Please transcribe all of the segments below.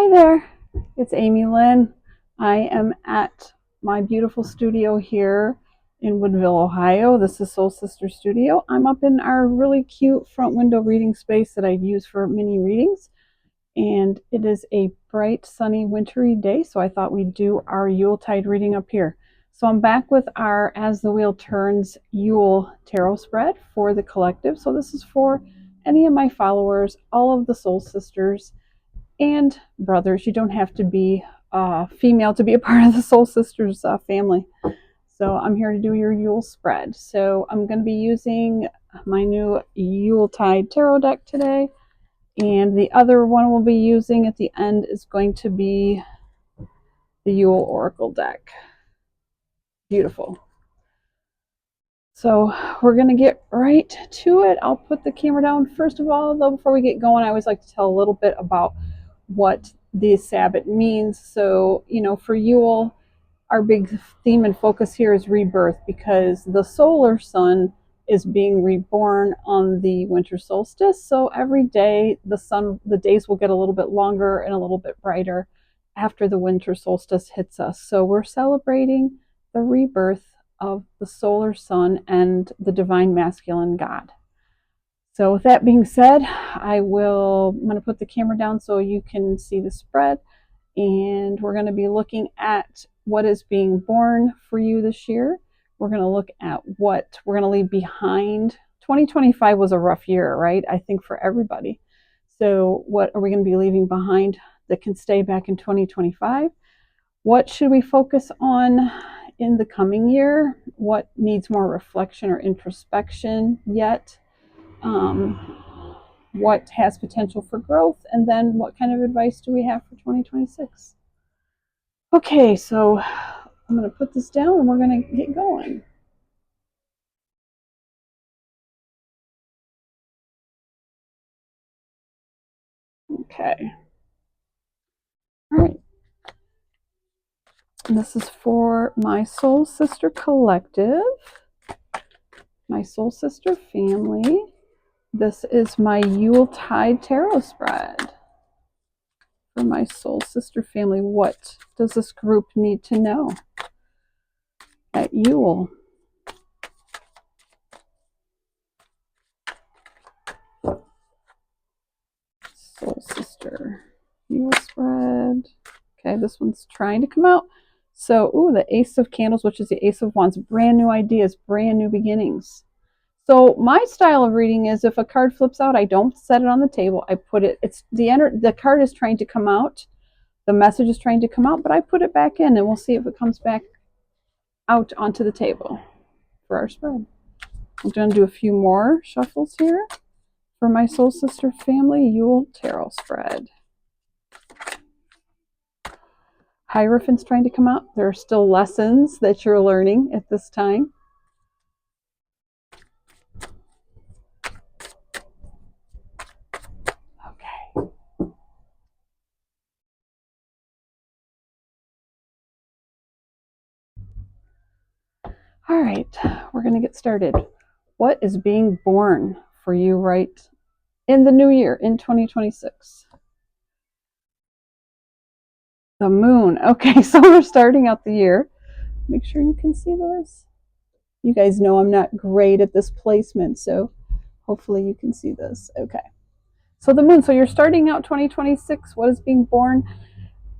Hi there, it's Amy Lynn. I am at my beautiful studio here in Woodville, Ohio. This is Soul Sister Studio. I'm up in our really cute front window reading space that I use for mini readings. And it is a bright, sunny, wintry day, so I thought we'd do our Yuletide reading up here. So I'm back with our As the Wheel Turns Yule tarot spread for the collective. So this is for any of my followers, all of the Soul Sisters, and brothers. You don't have to be female to be a part of the Soul Sisters family. So I'm here to do your Yule spread. So I'm going to be using my new Yuletide Tarot deck today. And the other one we'll be using at the end is going to be the Yule Oracle deck. Beautiful. So we're going to get right to it. I'll put the camera down. First of all, though, before we get going, I always like to tell a little bit about what the Sabbath means. So, for Yule, our big theme and focus here is rebirth, because the solar sun is being reborn on the winter solstice. So every day the days will get a little bit longer and a little bit brighter after the winter solstice hits us. So we're celebrating the rebirth of the solar sun and the divine masculine God. So with that being said, I'm going to put the camera down so you can see the spread, and we're going to be looking at what is being born for you this year. We're going to look at what we're going to leave behind. 2025 was a rough year, right? I think for everybody. So what are we going to be leaving behind that can stay back in 2025? What should we focus on in the coming year? What needs more reflection or introspection yet? What has potential for growth, and then what kind of advice do we have for 2026? Okay, so I'm going to put this down and we're going to get going. Okay. All right. And this is for my Soul Sister collective, my Soul Sister family. This is my Yuletide tarot spread for my Soul Sister family. What does this group need to know at Yule? Soul Sister Yule spread. Okay, this one's trying to come out. So, the Ace of Candles, which is the Ace of Wands, brand new ideas, brand new beginnings. So my style of reading is, if a card flips out, I don't set it on the table. I put it, the card is trying to come out, the message is trying to come out, but I put it back in, and we'll see if it comes back out onto the table for our spread. I'm going to do a few more shuffles here for my Soul Sister family Yule tarot spread. Hierophant's trying to come out. There are still lessons that you're learning at this time. Okay. All right, we're going to get started. What is being born for you right in the new year, in 2026? The moon. Okay, so we're starting out the year. Make sure you can see this. You guys know I'm not great at this placement, so hopefully you can see this. Okay. So the moon. So you're starting out 2026. What is being born?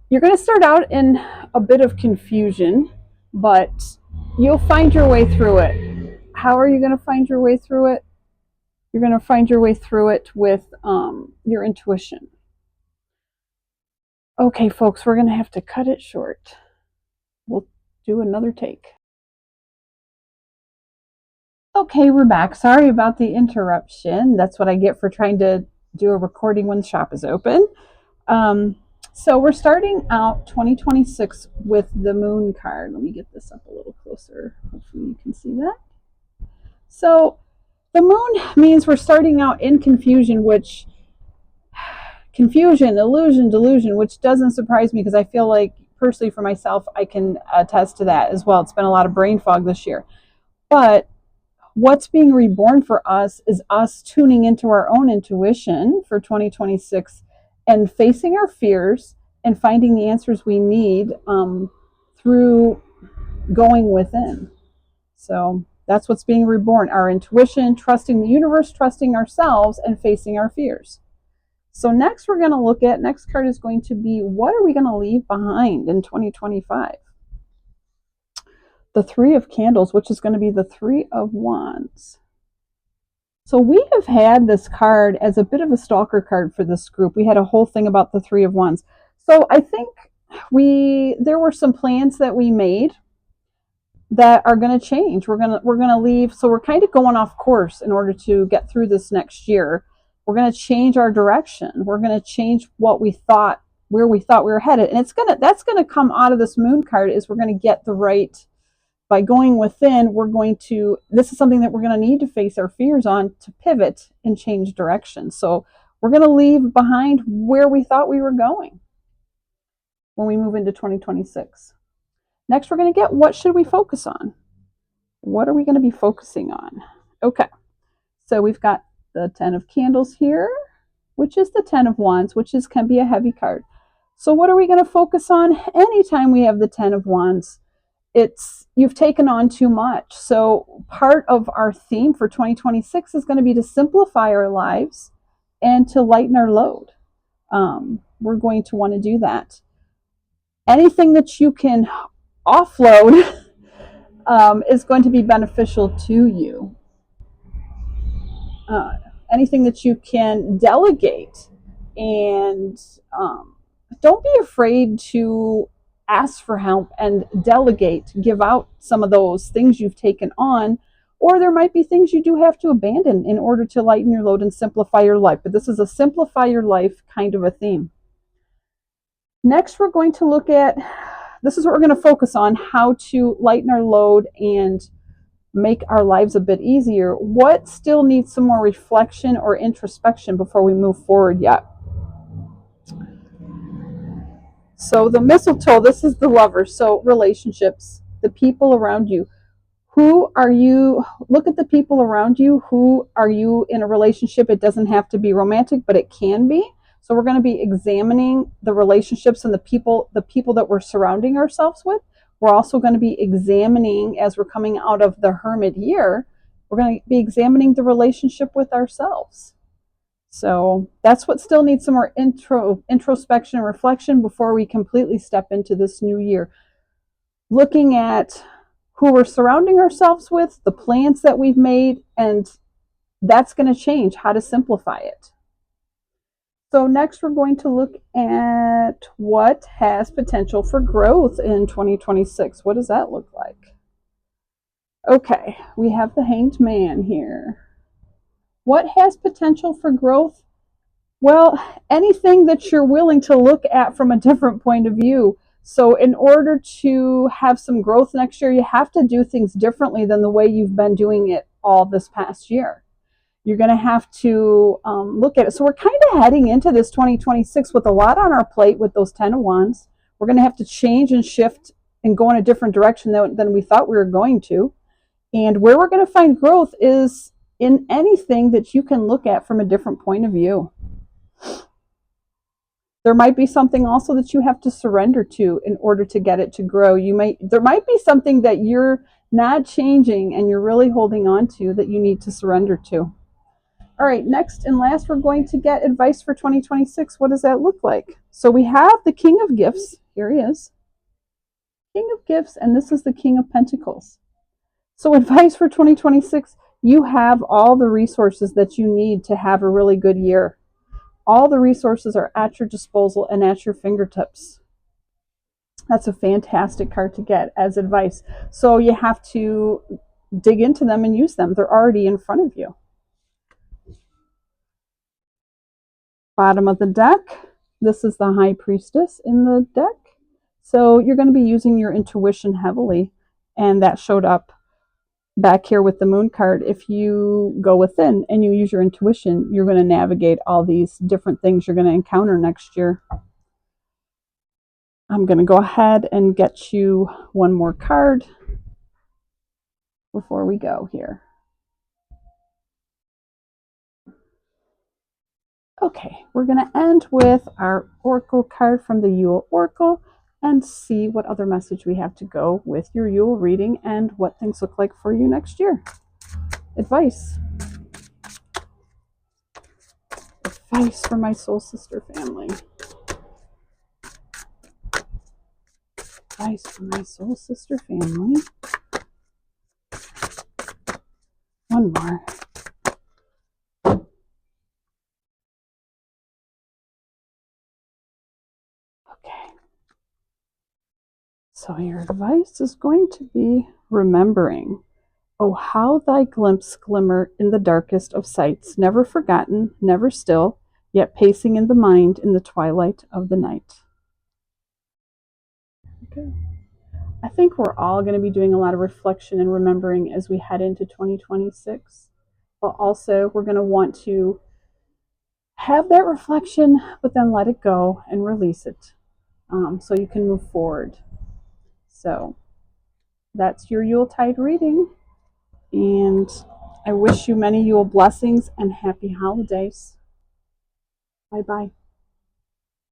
You're going to start out in a bit of confusion, but you'll find your way through it. How are you going to find your way through it? You're going to find your way through it with your intuition. Okay, folks, we're going to have to cut it short. We'll do another take. Okay, we're back. Sorry about the interruption. That's what I get for trying to do a recording when the shop is open. So we're starting out 2026 with the moon card. Let me get this up a little closer. Hopefully you can see that. So the moon means we're starting out in confusion, illusion, delusion, which doesn't surprise me, because I feel like, personally for myself, I can attest to that as well. It's been a lot of brain fog this year. But what's being reborn for us is us tuning into our own intuition for 2026 and facing our fears and finding the answers we need through going within. So that's what's being reborn, our intuition, trusting the universe, trusting ourselves, and facing our fears. So next we're going to look at, next card is going to be, what are we going to leave behind in 2025? The Three of Candles, which is going to be the Three of Wands. So we have had this card as a bit of a stalker card for this group. We had a whole thing about the Three of Wands. So I think there were some plans that we made that are going to change. We're going to leave. So we're kind of going off course in order to get through this next year. We're going to change our direction. We're going to change what we thought, where we thought we were headed. And that's going to come out of this moon card, is we're going to get the right, by going within, this is something that we're going to need to face our fears on, to pivot and change direction. So we're going to leave behind where we thought we were going when we move into 2026. Next, we're going to get, what should we focus on? What are we going to be focusing on? Okay, so we've got the Ten of Candles here, which is the Ten of Wands, which can be a heavy card. So what are we going to focus on? Anytime we have the Ten of Wands, you've taken on too much. So part of our theme for 2026 is going to be to simplify our lives and to lighten our load. We're going to want to do that. Anything that you can offload is going to be beneficial to you. Anything that you can delegate, and don't be afraid to ask for help and delegate, give out some of those things you've taken on, or there might be things you do have to abandon in order to lighten your load and simplify your life. But this is a simplify your life kind of a theme. Next, we're going to look at, this is what we're going to focus on, how to lighten our load and make our lives a bit easier. What still needs some more reflection or introspection before we move forward yet? So the mistletoe, this is the lover. So relationships, the people around you. Who are you? Look at the people around you. Who are you in a relationship? It doesn't have to be romantic, but it can be. So we're going to be examining the relationships and the people that we're surrounding ourselves with. We're also going to be examining, as we're coming out of the Hermit year, we're going to be examining the relationship with ourselves. So that's what still needs some more introspection and reflection before we completely step into this new year. Looking at who we're surrounding ourselves with, the plans that we've made, and that's going to change how to simplify it. So next we're going to look at what has potential for growth in 2026. What does that look like? Okay, we have the Hanged Man here. What has potential for growth? Well, anything that you're willing to look at from a different point of view. So in order to have some growth next year, you have to do things differently than the way you've been doing it all this past year. You're going to have to look at it. So we're kind of heading into this 2026 with a lot on our plate with those 10 of Wands. We're going to have to change and shift and go in a different direction than we thought we were going to. And where we're going to find growth is in anything that you can look at from a different point of view. There might be something also that you have to surrender to in order to get it to grow. There might be something that you're not changing and you're really holding on to that you need to surrender to. All right, next and last, we're going to get advice for 2026. What does that look like? So we have the King of Gifts. Here he is. King of Gifts, and this is the King of Pentacles. So advice for 2026, you have all the resources that you need to have a really good year. All the resources are at your disposal and at your fingertips. That's a fantastic card to get as advice. So you have to dig into them and use them. They're already in front of you. Bottom of the deck, this is the High Priestess in the deck. So you're going to be using your intuition heavily, and that showed up back here with the Moon card. If you go within and you use your intuition, you're going to navigate all these different things you're going to encounter next year. I'm going to go ahead and get you one more card before we go here. Okay, we're going to end with our Oracle card from the Yule Oracle and see what other message we have to go with your Yule reading and what things look like for you next year. Advice. Advice for my soul sister family. Advice for my soul sister family. One more. Okay. So your advice is going to be remembering. Oh, how thy glimpse glimmer in the darkest of sights, never forgotten, never still, yet pacing in the mind in the twilight of the night. Okay. I think we're all going to be doing a lot of reflection and remembering as we head into 2026. But also, we're going to want to have that reflection, but then let it go and release it so you can move forward. So, that's your Yuletide reading. And I wish you many Yule blessings and happy holidays. Bye bye.